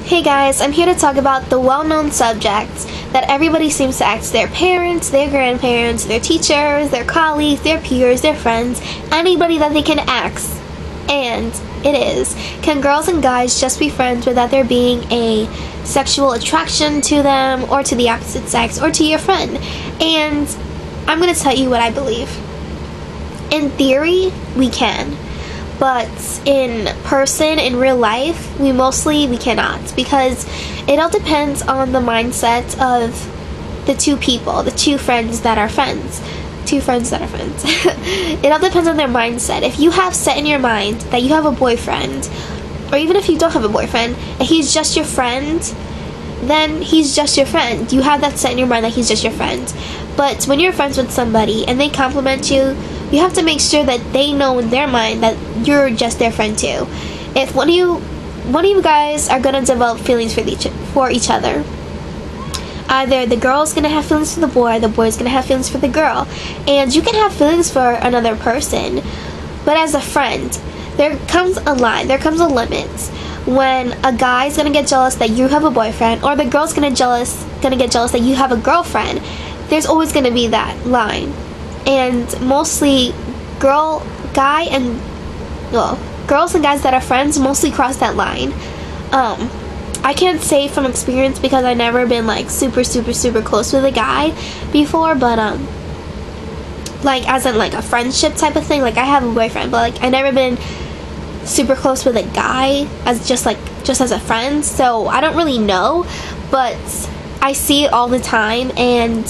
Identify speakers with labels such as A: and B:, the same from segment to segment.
A: Hey guys, I'm here to talk about the well-known subjects that everybody seems to ask their parents, their grandparents, their teachers, their colleagues, their peers, their friends, anybody that they can ask. And it is, can girls and guys just be friends without there being a sexual attraction to them or to the opposite sex or to your friend? And I'm going to tell you what I believe. In theory, we can. But in person, in real life, we cannot, because it all depends on the mindset of the two people, the two friends that are friends. It all depends on their mindset. If you have set in your mind that you have a boyfriend, or even if you don't have a boyfriend, and he's just your friend, then he's just your friend. You have that set in your mind that he's just your friend. But when you're friends with somebody and they compliment you, you have to make sure that they know in their mind that you're just their friend too. If one of you guys are gonna develop feelings for each other, either the girl's gonna have feelings for the boy, the boy's gonna have feelings for the girl, and you can have feelings for another person, but as a friend, there comes a line, there comes a limit. When a guy's gonna get jealous that you have a boyfriend, or the girl's gonna get jealous that you have a girlfriend, there's always gonna be that line. And mostly girls and guys that are friends mostly cross that line. I can't say from experience because I've never been like super close with a guy before, but like as in like a friendship type of thing. Like I have a boyfriend, but like I never been super close with a guy as just as a friend, so I don't really know, but I see it all the time. And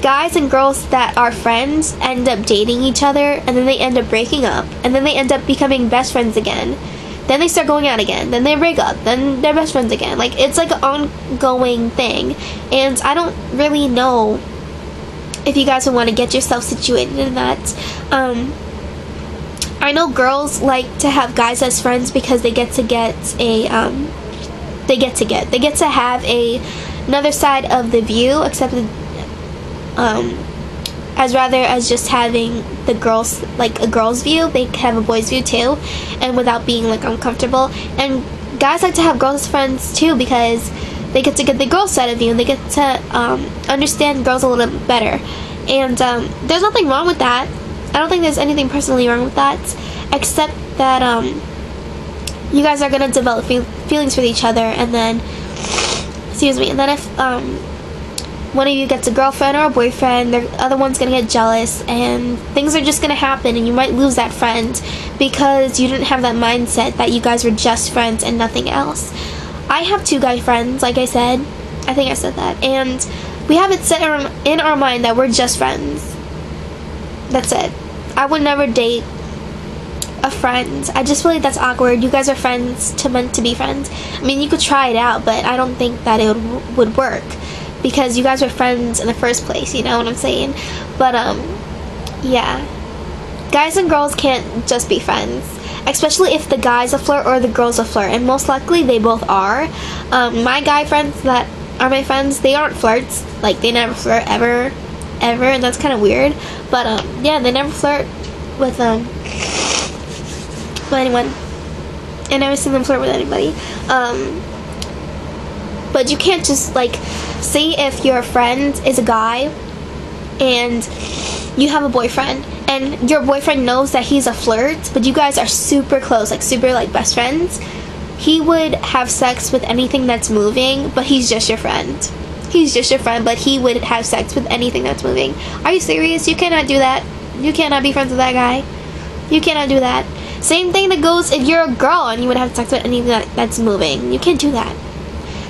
A: guys and girls that are friends end up dating each other, and then they end up breaking up, and then they end up becoming best friends again. Then they start going out again, then they break up, then they're best friends again. Like, it's like an ongoing thing, and I don't really know if you guys would want to get yourself situated in that. I know girls like to have guys as friends because they get to have another side of the view, except as just having the girls, like a girl's view, they have a boy's view too, and without being like uncomfortable. And guys like to have girls as friends too because they get to get the girl's side of view, and they get to understand girls a little bit better. And there's nothing wrong with that. I don't think there's anything personally wrong with that, except that you guys are gonna develop feelings for each other, and then and then if one of you gets a girlfriend or a boyfriend, the other one's gonna get jealous, and things are just gonna happen, and you might lose that friend because you didn't have that mindset that you guys were just friends and nothing else. I have two guy friends, like I said. I think I said that. And we have it set in our mind that we're just friends. That's it. I would never date a friend. I just feel like that's awkward. You guys are friends meant to be friends. I mean, you could try it out, but I don't think that it would work, because you guys were friends in the first place, you know what I'm saying? But yeah, guys and girls can't just be friends, especially if the guy's a flirt or the girl's a flirt, and most likely they both are. My guy friends that are my friends, they aren't flirts. Like, they never flirt ever, and that's kind of weird. But yeah, they never flirt with anyone. I never seen them flirt with anybody. But you can't just, like, say if your friend is a guy and you have a boyfriend, and your boyfriend knows that he's a flirt, but you guys are super close, like super like best friends. He would have sex with anything that's moving, but he's just your friend. He's just your friend, but he would have sex with anything that's moving. Are you serious? You cannot do that. You cannot be friends with that guy. You cannot do that. Same thing that goes if you're a girl and you would have sex with anything that's moving. You can't do that,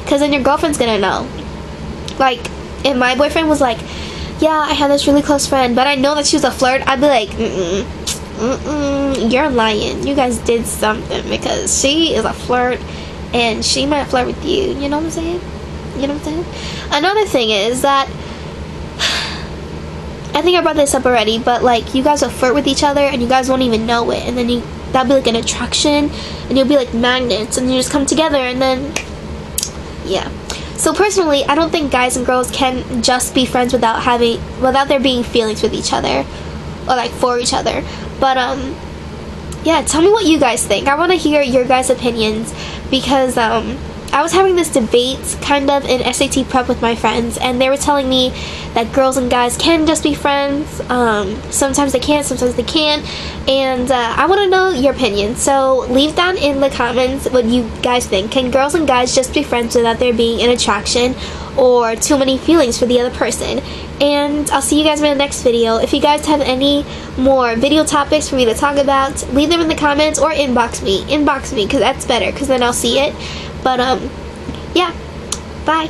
A: because then your girlfriend's gonna know. Like, if my boyfriend was like, yeah, I had this really close friend, but I know that she was a flirt, I'd be like, you're lying. You guys did something, because she is a flirt, and she might flirt with you. You know what I'm saying? You know what I'm saying? Another thing is that, I think I brought this up already, but like, you guys will flirt with each other, and you guys won't even know it, and then that'll be like an attraction, and you'll be like magnets, and you just come together, and then, yeah. So personally, I don't think guys and girls can just be friends without there being feelings with each other, or like for each other. But yeah, tell me what you guys think. I want to hear your guys' opinions, because I was having this debate kind of in SAT prep with my friends, and they were telling me that girls and guys can just be friends. Sometimes they can, sometimes they can't, and I want to know your opinion. So leave down in the comments what you guys think. Can girls and guys just be friends without there being an attraction or too many feelings for the other person? And I'll see you guys in the next video. If you guys have any more video topics for me to talk about, leave them in the comments or inbox me, because that's better, because then I'll see it. But yeah, bye.